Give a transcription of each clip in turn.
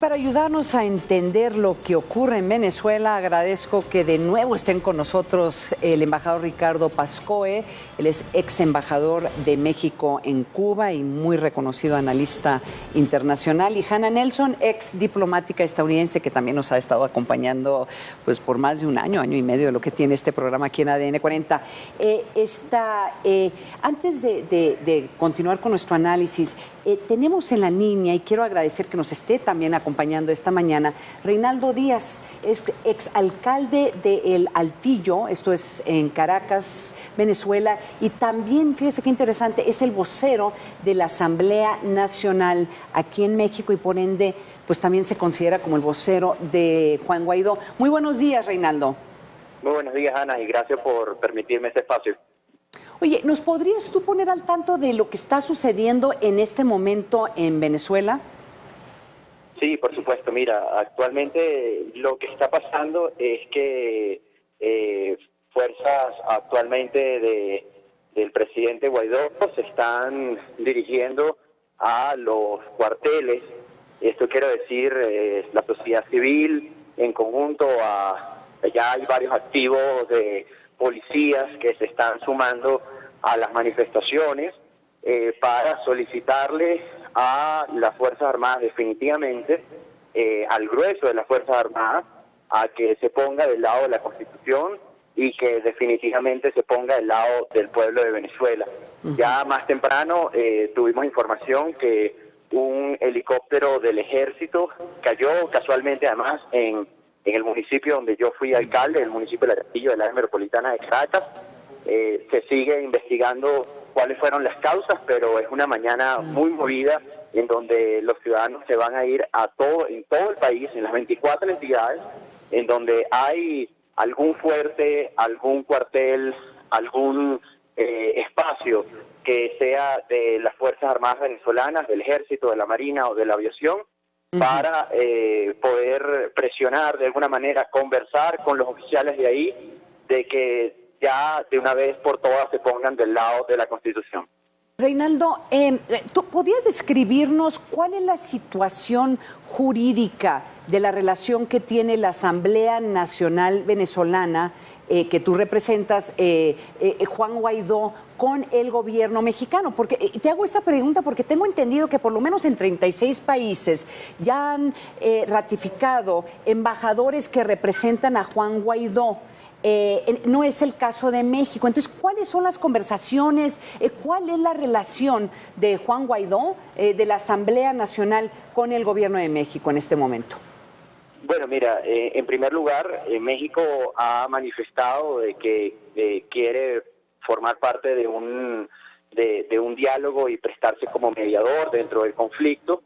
Para ayudarnos a entender lo que ocurre en Venezuela, agradezco que de nuevo estén con nosotros el embajador Ricardo Pascoe. Él es ex embajador de México en Cuba y muy reconocido analista internacional. Y Hannah Nelson, ex diplomática estadounidense, que también nos ha estado acompañando pues, por más de un año, año y medio de lo que tiene este programa aquí en ADN 40. Antes de continuar con nuestro análisis, tenemos en la línea, y quiero agradecer que nos esté también acompañando esta mañana, Reinaldo Díaz, es exalcalde de El Altillo, esto es en Caracas, Venezuela, y también, fíjese qué interesante, es el vocero de la Asamblea Nacional aquí en México y por ende, pues también se considera como el vocero de Juan Guaidó. Muy buenos días, Reinaldo. Muy buenos días, Ana, y gracias por permitirme este espacio. Oye, ¿nos podrías tú poner al tanto de lo que está sucediendo en este momento en Venezuela? Sí, por supuesto. Mira, actualmente lo que está pasando es que fuerzas actualmente del presidente Guaidó se están dirigiendo a los cuarteles. Esto quiero decir, la sociedad civil en conjunto ya hay varios activos de policías que se están sumando a las manifestaciones para solicitarle a las Fuerzas Armadas definitivamente, al grueso de las Fuerzas Armadas, a que se ponga del lado de la Constitución y que definitivamente se ponga del lado del pueblo de Venezuela. Ya más temprano tuvimos información que un helicóptero del ejército cayó casualmente además en el municipio donde yo fui alcalde, el municipio de El Altillo, del área metropolitana de Caracas. Se sigue investigando cuáles fueron las causas, pero es una mañana muy movida en donde los ciudadanos se van a ir en todo el país, en las 24 entidades, en donde hay algún fuerte, algún cuartel, algún espacio que sea de las Fuerzas Armadas venezolanas, del Ejército, de la Marina o de la Aviación, para poder presionar de alguna manera, conversar con los oficiales de ahí, de que ya de una vez por todas se pongan del lado de la Constitución. Reinaldo, ¿tú podrías describirnos cuál es la situación jurídica de la relación que tiene la Asamblea Nacional Venezolana que tú representas, Juan Guaidó, con el gobierno mexicano? Porque te hago esta pregunta porque tengo entendido que por lo menos en 36 países ya han ratificado embajadores que representan a Juan Guaidó. No es el caso de México. Entonces, ¿cuáles son las conversaciones? ¿Cuál es la relación de Juan Guaidó, de la Asamblea Nacional, con el gobierno de México en este momento? Bueno, mira, en primer lugar, México ha manifestado de que quiere formar parte de un diálogo y prestarse como mediador dentro del conflicto.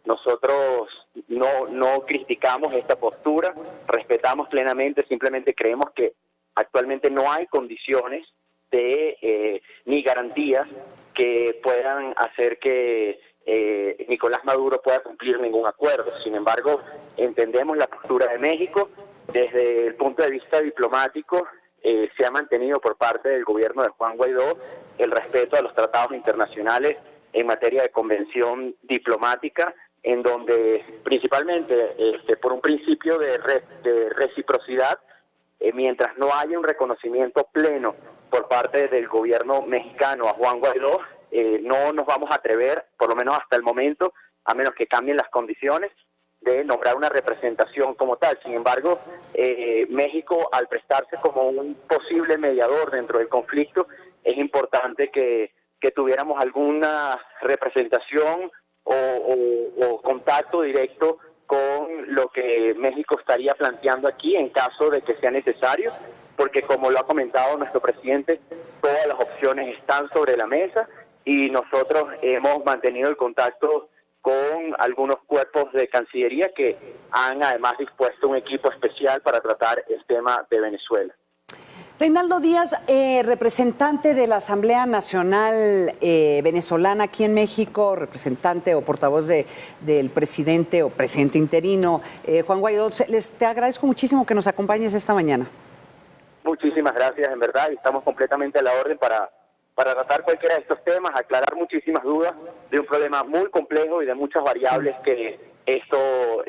Nosotros no criticamos esta postura, respetamos plenamente, simplemente creemos que actualmente no hay condiciones ni garantías que puedan hacer que Nicolás Maduro pueda cumplir ningún acuerdo. Sin embargo, entendemos la postura de México. Desde el punto de vista diplomático, se ha mantenido por parte del gobierno de Juan Guaidó el respeto a los tratados internacionales en materia de convención diplomática, en donde principalmente por un principio de reciprocidad, mientras no haya un reconocimiento pleno por parte del gobierno mexicano a Juan Guaidó, no nos vamos a atrever, por lo menos hasta el momento, a menos que cambien las condiciones, de nombrar una representación como tal. Sin embargo, México, al prestarse como un posible mediador dentro del conflicto, es importante que tuviéramos alguna representación o contacto directo con lo que México estaría planteando aquí en caso de que sea necesario, porque como lo ha comentado nuestro presidente, todas las opciones están sobre la mesa y nosotros hemos mantenido el contacto con algunos cuerpos de Cancillería que han además dispuesto un equipo especial para tratar el tema de Venezuela. Reinaldo Díaz, representante de la Asamblea Nacional venezolana aquí en México, representante o portavoz del presidente o presidente interino, Juan Guaidó, te agradezco muchísimo que nos acompañes esta mañana. Muchísimas gracias, en verdad, y estamos completamente a la orden para tratar cualquiera de estos temas, aclarar muchísimas dudas de un problema muy complejo y de muchas variables que esto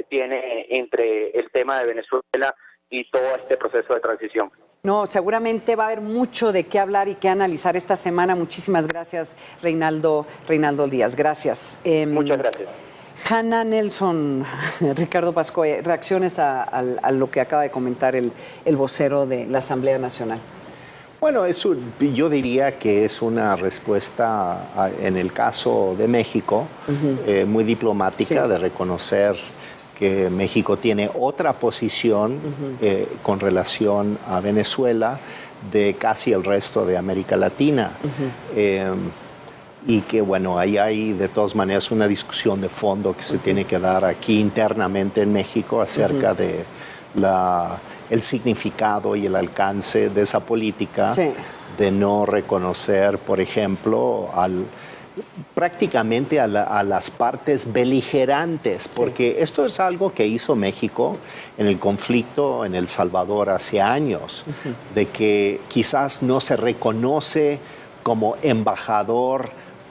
tiene entre el tema de Venezuela y todo este proceso de transición. No, seguramente va a haber mucho de qué hablar y qué analizar esta semana. Muchísimas gracias, Reinaldo Díaz. Gracias. Muchas gracias. Hanna Nelson, Ricardo Pascoe, reacciones a lo que acaba de comentar el vocero de la Asamblea Nacional. Bueno, yo diría que es una respuesta, en el caso de México, muy diplomática, de reconocer que México tiene otra posición con relación a Venezuela de casi el resto de América Latina. Y que, bueno, ahí hay de todas maneras una discusión de fondo que se tiene que dar aquí internamente en México acerca de el significado y el alcance de esa política de no reconocer, por ejemplo, prácticamente a las partes beligerantes, porque esto es algo que hizo México en el conflicto en El Salvador hace años, de que quizás no se reconoce como embajador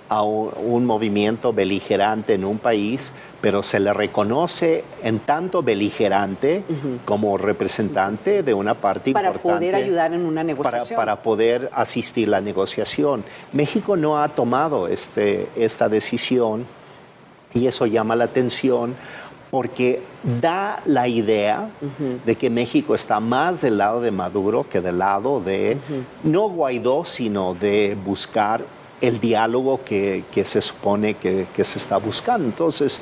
a un movimiento beligerante en un país, pero se le reconoce en tanto beligerante como representante de una parte importante. Para poder ayudar en una negociación. Para poder asistir a la negociación. México no ha tomado esta decisión y eso llama la atención porque da la idea de que México está más del lado de Maduro que del lado de, no Guaidó, sino de buscar el diálogo que se supone que se está buscando. Entonces,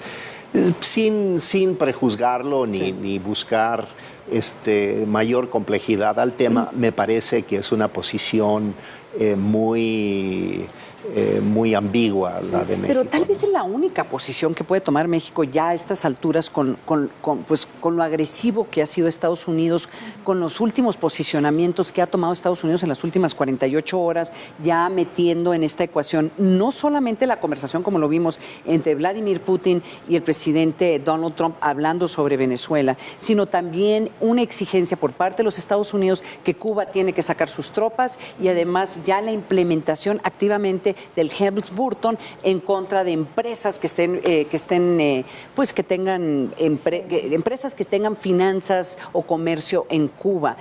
sin prejuzgarlo ni buscar mayor complejidad al tema, me parece que es una posición muy ambigua la de México. Pero tal vez es la única posición que puede tomar México ya a estas alturas con lo agresivo que ha sido Estados Unidos, con los últimos posicionamientos que ha tomado Estados Unidos en las últimas 48 horas, ya metiendo en esta ecuación no solamente la conversación, como lo vimos, entre Vladimir Putin y el presidente Donald Trump hablando sobre Venezuela, sino también una exigencia por parte de los Estados Unidos que Cuba tiene que sacar sus tropas y además ya la implementación activamente del Helms-Burton en contra de empresas que tengan empresas que tengan finanzas o comercio en Cuba.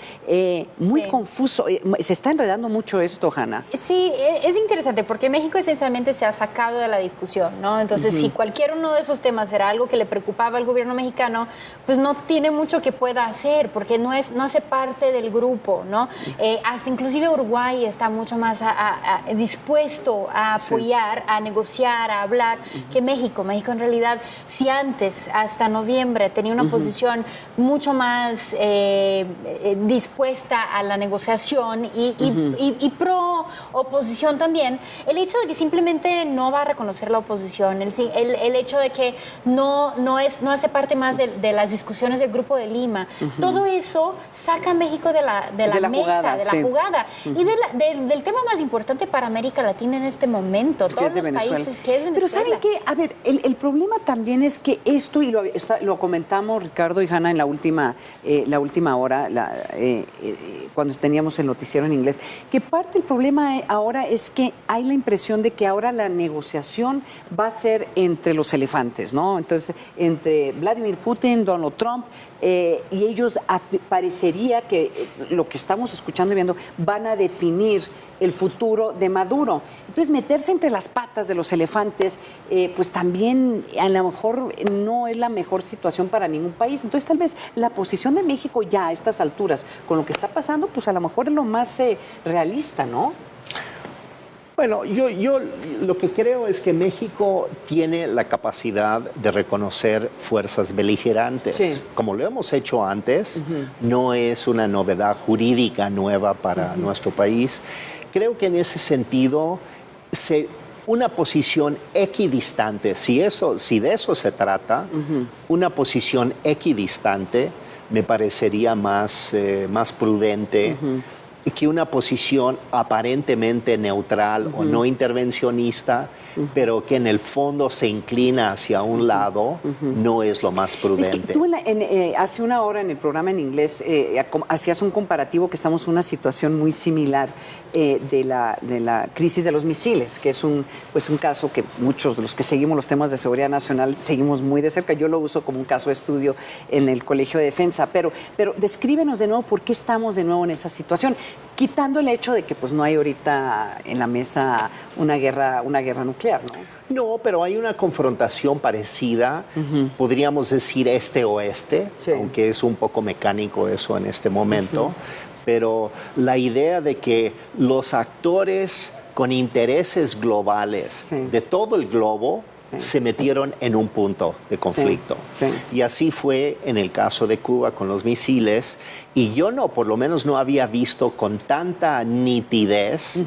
Muy confuso. Se está enredando mucho esto, Hanna. Sí, es interesante porque México esencialmente se ha sacado de la discusión, ¿no? Entonces, si cualquier uno de esos temas era algo que le preocupaba al gobierno mexicano, pues no tiene mucho que pueda hacer porque no hace parte del grupo, ¿no? Hasta inclusive Uruguay está mucho más dispuesto a apoyar, a negociar, a hablar que México. México en realidad, si antes, hasta noviembre, tenía una posición mucho más dispuesta a la negociación y pro oposición también, el hecho de que simplemente no va a reconocer la oposición, el hecho de que no hace parte más de las discusiones del Grupo de Lima, todo eso saca a México de la mesa, de la jugada y del tema más importante para América Latina en este momento, todos los países que es Venezuela. Pero ¿saben qué? A ver, el problema también es que esto, y lo comentamos Ricardo y Hanna en la última hora, cuando teníamos el noticiero en inglés, que parte del problema ahora es que hay la impresión de que ahora la negociación va a ser entre los elefantes, ¿no? Entonces, entre Vladimir Putin, Donald Trump, y ellos parecería que lo que estamos escuchando y viendo van a definir el futuro de Maduro. Entonces, meterse entre las patas de los elefantes, pues también a lo mejor no es la mejor situación para ningún país. Entonces, tal vez la posición de México ya a estas alturas, con lo que está pasando, pues a lo mejor es lo más realista, ¿no? Bueno, yo lo que creo es que México tiene la capacidad de reconocer fuerzas beligerantes. Sí. Como lo hemos hecho antes, no es una novedad jurídica nueva para nuestro país. Creo que en ese sentido, una posición equidistante, si de eso se trata, una posición equidistante me parecería más prudente. que una posición aparentemente neutral o no intervencionista, pero que en el fondo se inclina hacia un lado, no es lo más prudente. Es que tú hace una hora en el programa en inglés hacías un comparativo que estamos en una situación muy similar de la crisis de los misiles, que es un caso que muchos de los que seguimos los temas de seguridad nacional seguimos muy de cerca. Yo lo uso como un caso de estudio en el Colegio de Defensa, pero descríbenos de nuevo por qué estamos de nuevo en esa situación, quitando el hecho de que pues no hay ahorita en la mesa una guerra nuclear, ¿no? No, pero hay una confrontación parecida, podríamos decir este-oeste, Sí. aunque es un poco mecánico eso en este momento, pero la idea de que los actores con intereses globales Sí. de todo el globo se metieron en un punto de conflicto. Sí. Y así fue en el caso de Cuba con los misiles, y yo por lo menos no había visto con tanta nitidez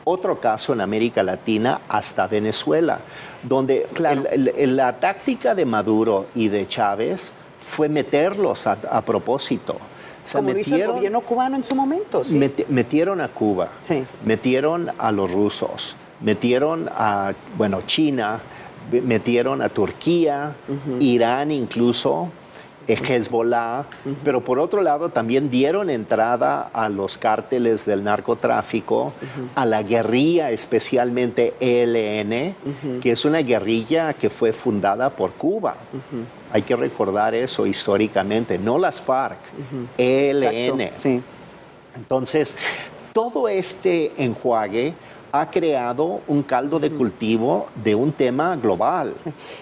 otro caso en América Latina hasta Venezuela, donde Claro. la táctica de Maduro y de Chávez fue meterlos a propósito. O sea, Como lo hizo el gobierno cubano en su momento. ¿Sí? metieron a Cuba, Sí. metieron a los rusos, metieron a, China, metieron a Turquía, Irán incluso, Hezbollah, pero por otro lado también dieron entrada a los cárteles del narcotráfico, a la guerrilla, especialmente ELN, que es una guerrilla que fue fundada por Cuba. Hay que recordar eso históricamente, no las FARC, ELN. Exacto, sí. Entonces, todo este enjuague ha creado un caldo de cultivo de un tema global.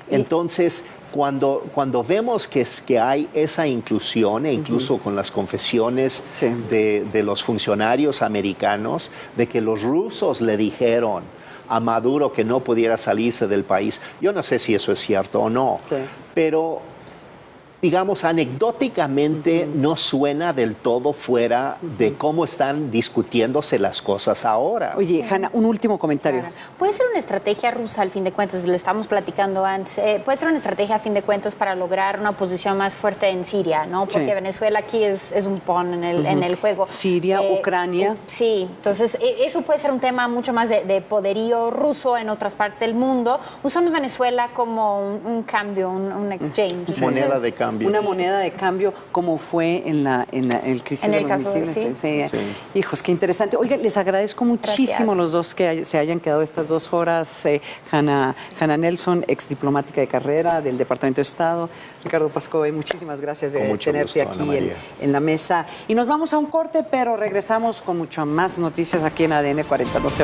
Entonces, cuando vemos que hay esa inclusión, e incluso con las confesiones Sí. de los funcionarios americanos, de que los rusos le dijeron a Maduro que no pudiera salirse del país, yo no sé si eso es cierto o no, Sí. pero digamos, anecdóticamente no suena del todo fuera de cómo están discutiéndose las cosas ahora. Oye, Hanna, un último comentario. Claro. Puede ser una estrategia rusa, al fin de cuentas, lo estamos platicando antes, puede ser una estrategia, a fin de cuentas, para lograr una posición más fuerte en Siria, ¿no? Porque Sí. Venezuela aquí es un pawn en el juego. Siria, Ucrania. Sí, entonces eso puede ser un tema mucho más de poderío ruso en otras partes del mundo, usando Venezuela como un cambio, un exchange. Sí. Moneda de cambio. Una moneda de cambio como fue en el crisis En de el los caso de- misiles. Sí. Hijos, qué interesante. Oiga, les agradezco muchísimo Gracias. los dos que se hayan quedado estas 2 horas. Hanna Nelson, ex diplomática de carrera del Departamento de Estado. Ricardo Pascoe, muchísimas gracias de Con mucho tenerte gusto, Ana aquí María. en la mesa. Y nos vamos a un corte, pero regresamos con mucho más noticias aquí en ADN 40. No se